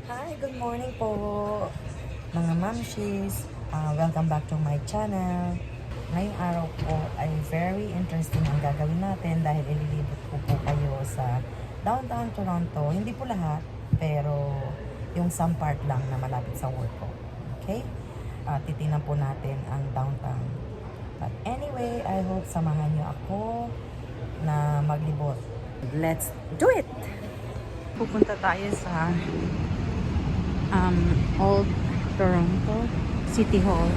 Hi, good morning po mga mamshis. Welcome back to my channel. Ngayong araw po ay very interesting ang gagawin natin dahil ililibot ko po kayo sa downtown Toronto. Hindi po lahat, pero yung some part lang na malapit sa work ko. Okay? Titingnan po natin ang downtown. But anyway, I hope samahan niyo ako na maglibot. Let's do it! Pupunta tayo sa Old Toronto City Hall.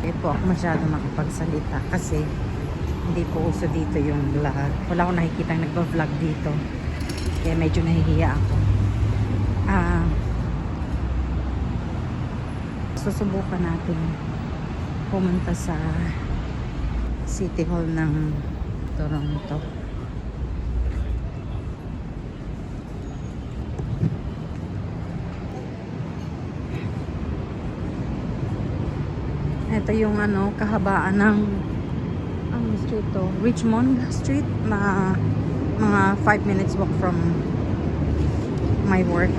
Hindi po ako masyado makapagsalita kasi hindi po uso dito yung vlog. Wala akong nakikita nagba-vlog dito. Kaya medyo nahihiya ako. Susubukan natin pumunta sa City Hall ng Toronto. Ito yung kahabaan ng street to, Richmond Street, na mga 5 minutes walk from my work.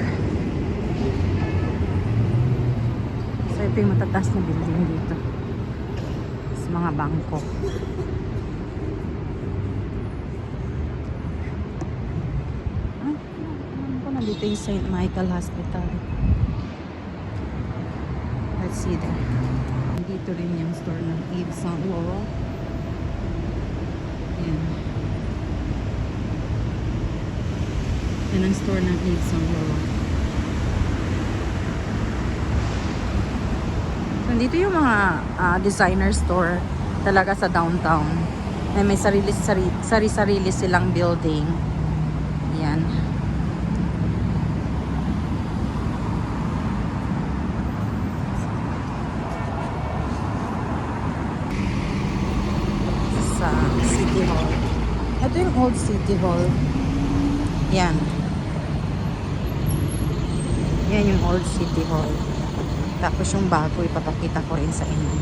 So ito yung matataas na building dito. Sa mga bangko. Nandito yung St. Michael Hospital. Let's see there. Dito rin yung store ng Yves Saint Laurent. Yan. Yan ang store ng Yves Saint Laurent. So, dito yung mga designer store talaga sa downtown. May sarili-sarili silang building. Yan. Sa City Hall. Ito yung Old City Hall. Yan. Yan yung Old City Hall. Tapos yung bago ipapakita ko rin sa inyo.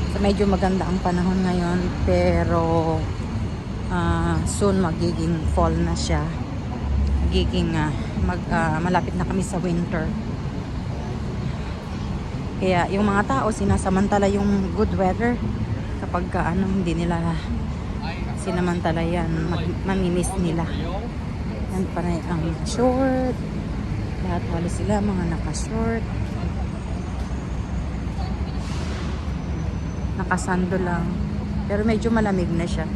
So medyo maganda ang panahon ngayon, pero soon magiging fall na siya. Magiging malapit na kami sa winter. Kaya yung mga tao sinasamantala yung good weather kapag hindi nila sinamantala yan, mamimiss nila. Yan pa na ang short. Lahat wala sila mga naka-short. Nakasando lang. Pero medyo malamig na siya.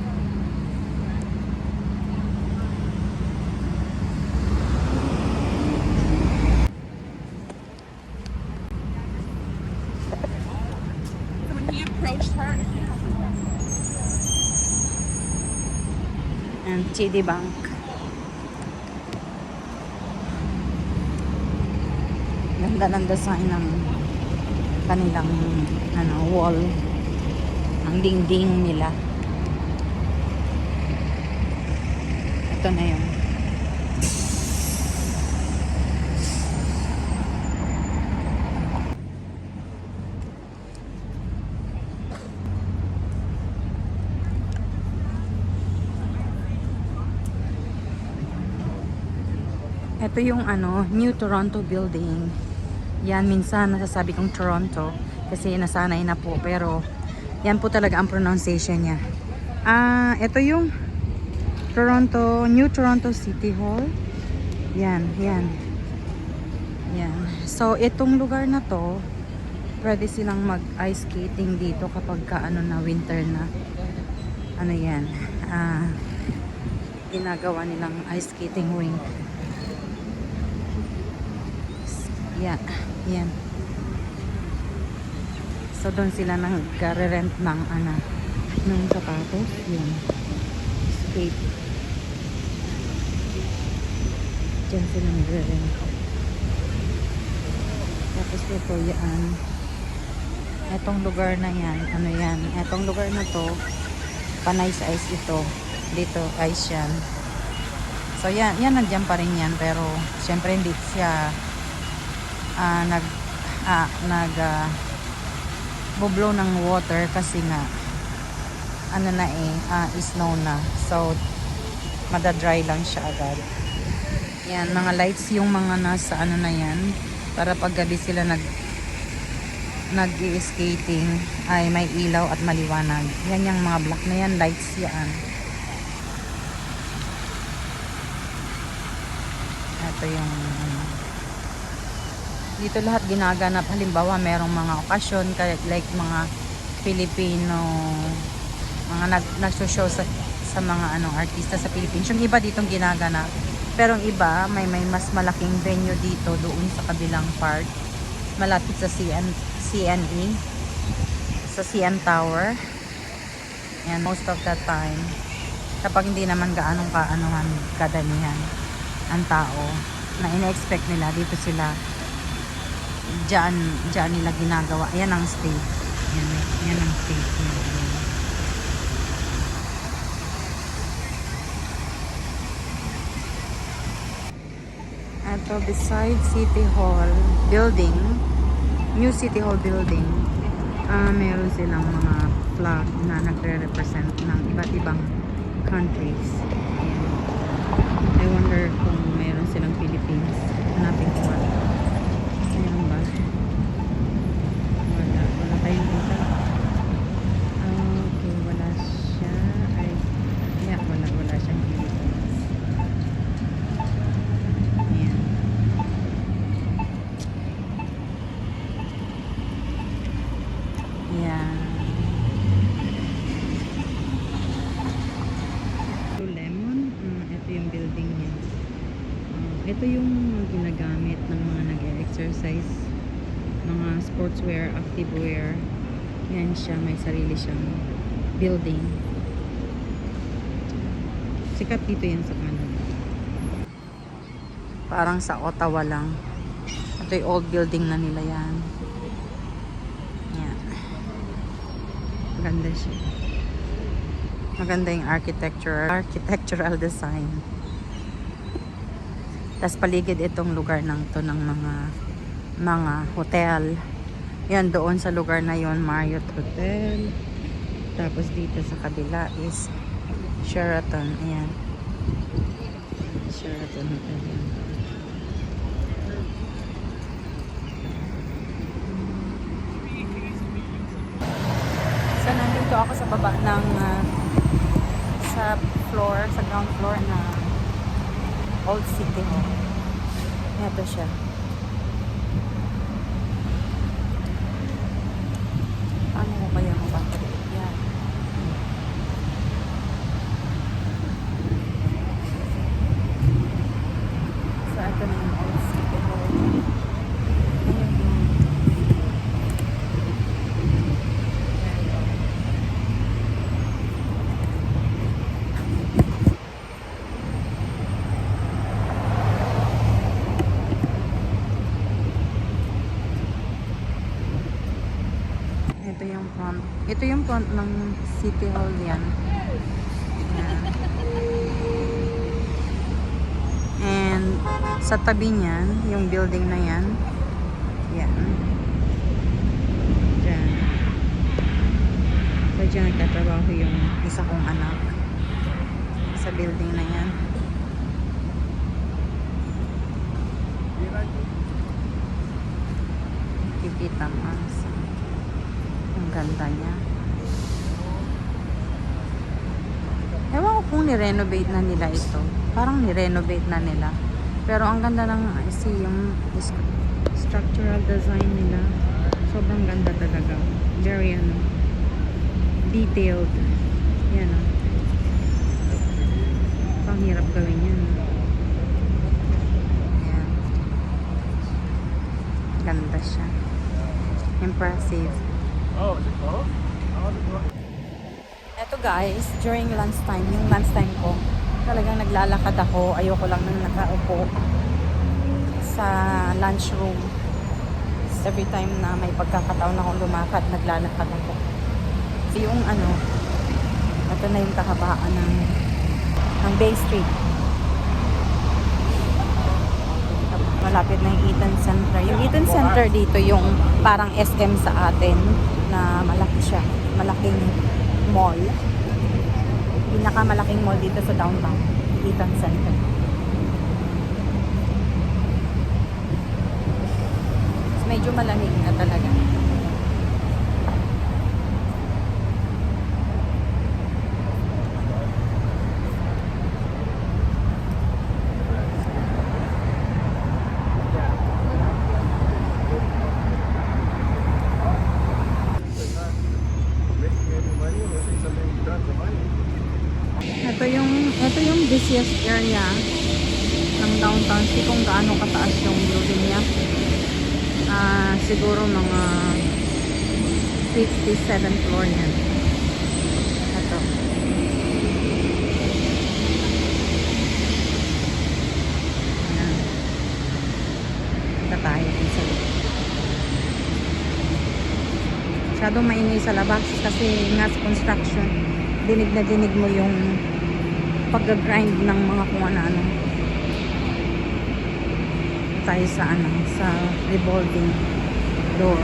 And TD Bank. Ganda ng design ng kanilang wall. Ang dingding nila. Ito na yun. Ito yung New Toronto Building. Yan, minsan nasasabi kong Toronto kasi nasanay na po, pero yan po talaga ang pronunciation niya. Ito yung New Toronto City Hall. Yan, yan. Yan. So, itong lugar na to, pwede silang mag-ice skating dito kapag na winter na. Yan. Ginagawa nilang ice skating rink. Yan. Yan. So, doon sila nag-rent ng ng sapatos. Yan. Skate. Diyan sila nag-rent. Tapos ito yan. Etong lugar na yan. Yan. Etong lugar na to, panay sa ice ito. Dito, ice yan. So yan nandiyan pa rin yan, pero syempre hindi siya bublow ng water kasi nga ano na snow na. So madadry lang siya agad. Yan, mga lights yung mga nasa ano na yan, para pag gabi sila nag-i-skating ay may ilaw at maliwanag. Yan yung mga black na yan, lights yan. Ito yung dito lahat ginaganap. Halimbawa merong mga okasyon, like mga Filipino, mga nagsushow sa mga artista sa Philippines. Yung iba ditong ginaganap. Pero yung iba, may mas malaking venue dito doon sa kabilang part. Malapit sa CNE. Sa CN Tower. And most of the time, kapag hindi naman kaanohan kadamihan ang tao, na ina-expect nila, dito sila, dyan nila ginagawa. Yan ang stage. Yan ang stage nila. Ito, beside City Hall building, new City Hall building, meron silang mga flag na nagre-represent ng iba't ibang countries. I wonder kung meron silang Philippines. Hanapin ko. Meron ba? Wala tayong dito. Okay, wala siya. Wala siyang Philippines. Ayan. Ayan. Lemon. Ito yung building niya. Ito yung ginagamit ng mga nag-exercise, mga sportswear, activewear. Yan siya, may sarili siyang building. Sikat dito yan sa Canada. Parang sa Ottawa lang. Ito yung old building na nila yan. Yan. Maganda siya. Maganda yung architectural design. Tas paligid itong lugar to ng mga hotel. Yan, doon sa lugar na yon, Marriott Hotel. Tapos dito sa kabila is Sheraton. Ayan. Sheraton Hotel. So nandito ako sa baba ng sa ground floor na Old City Hall. Ito siya. Paano ko kaya mabatrip? Yan. So, ito na yung Old City Hall. Ito yung front ng City Hall yan. Yan. And sa tabi niyan, yung building na yan. Yan. Diyan. So dyan nagtatrabaho yung isa kong anak. Sa building na yan. Kikita mo. Ang ganda niya. Ewan ko kung ni-renovate na nila ito. Parang ni-renovate na nila. Pero ang ganda ng yung structural design nila. Sobrang ganda talaga. Very detailed. Yan o. Pang hirap gawin yan. Yan. Ganda siya. Impressive. Oh, is it closed? Eto guys, during lunchtime, yung lunchtime ko, talagang naglalakad ako. Ayoko lang nang nakaupo sa lunchroom. Every time na may pagkakataon akong lumakad, naglalakad ako. So yung ito na yung kahabaan ng Bay Street. malapit na yung Eaton Center. Yung Eaton Center dito yung parang SM sa atin na malaki siya. Malaking mall. Pinakamalaking mall dito sa downtown. Eaton Center. Medyo malamig na talaga. Ito yung busiest area ng downtown. See kung gaano kataas yung building niya. Siguro mga 57th floor yan. Ito. Ayan. Ito tayo sa masyadong maingay sa labas kasi nga sa construction, dinig na dinig mo yung pag-grind ng mga kung ano-ano. Tayo sa sa revolving door.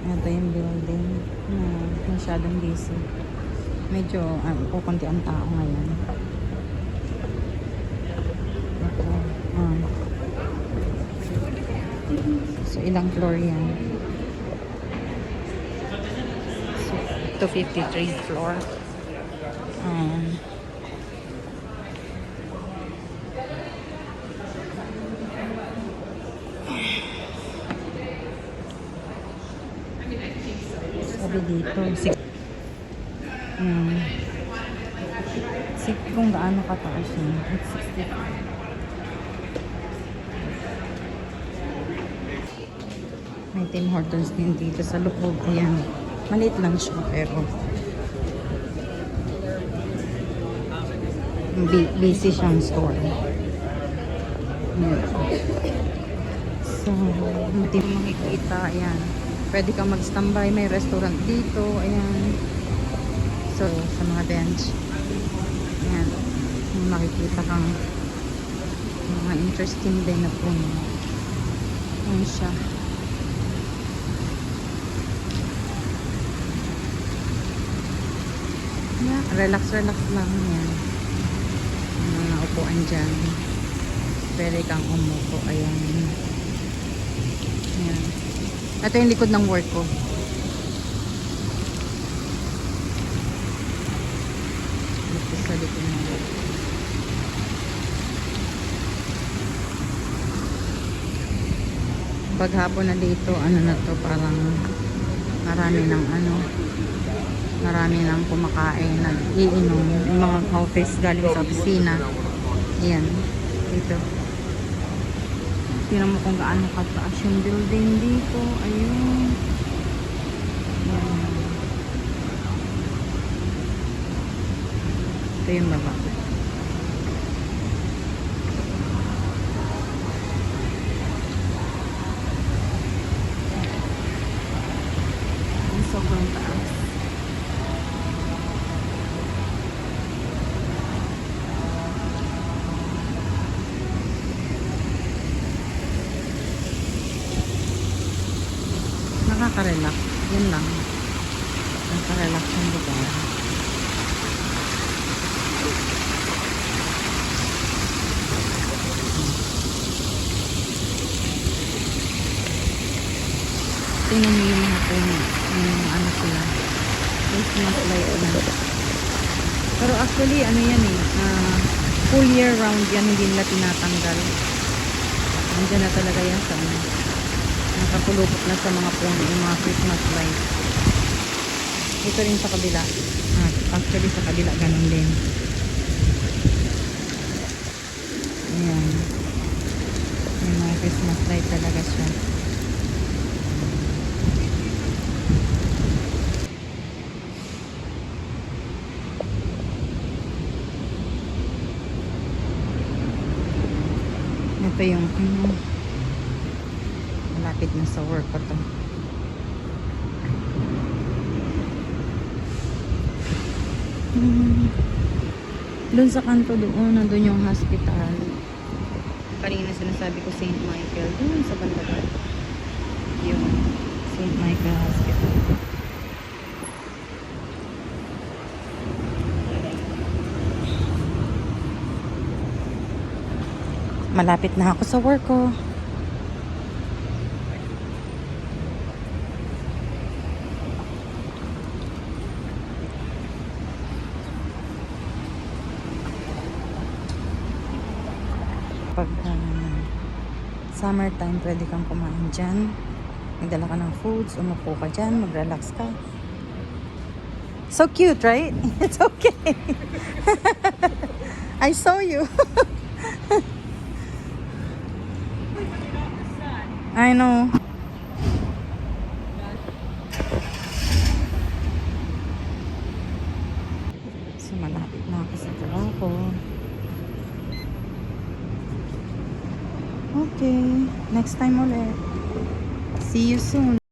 Ito yung building na masyadong busy. Medyo kukunti ang tao ngayon. Ito. So, ilang floor yan? So, 53 floor. Sabi dito, kung gaano kataas yun. It's 60. May Tim Hortons din dito sa loob. Ayan. Maliit lang siya pero busy siyang store. Ayan. So, hindi mo makikita. Ayan. Pwede kang mag-standby. May restaurant dito. Ayan. So, sa mga bench. Ayan. May makikita kang mga interesting din na puno. Ayan siya. Yeah, relax lang yan. Mga upuan dyan. Pwede kang umupo. Ayan. Ayan. Ito yung likod ng work ko. Ito sa likod ng work. Paghapon na dito, ano na to, parang marami ng kumakain, nag-iinom, yung mga office galing sa opisina. Ayan, dito. Tingnan mo kung gaano kataas yung building dito. Ayun. Ayan. Ito yung baba. Ang sobrang taas. Nakaka-relax. Yun lang. Nakaka-relax yung lugar. Tingnan mo yung mga puno. Yung ano sila. Christmas light na. Pero actually, ano yan full year round yan. Hindi nila tinatanggal. Nandiyan na talaga yan sa ano. Nakapulupot na sa mga puno yung mga Christmas lights. Ito rin sa kabila. Actually sa kabila ganun din. Ayan. Yung mga Christmas light talaga siya. Ito yung Malapit na sa work ko to. Doon sa kanto doon, nandun yung hospital. Kanina sinasabi ko St. Michael. Doon sa banda ba? Yung St. Michael Hospital. Malapit na ako sa work ko. Pag summertime, pwede kang kumain dyan. Magdala ka ng foods, umupo ka dyan, mag-relax ka. So cute, right? It's okay. I saw you. I know. So, malapit na ako sa trabaho. Okay. Next time ulit. See you soon.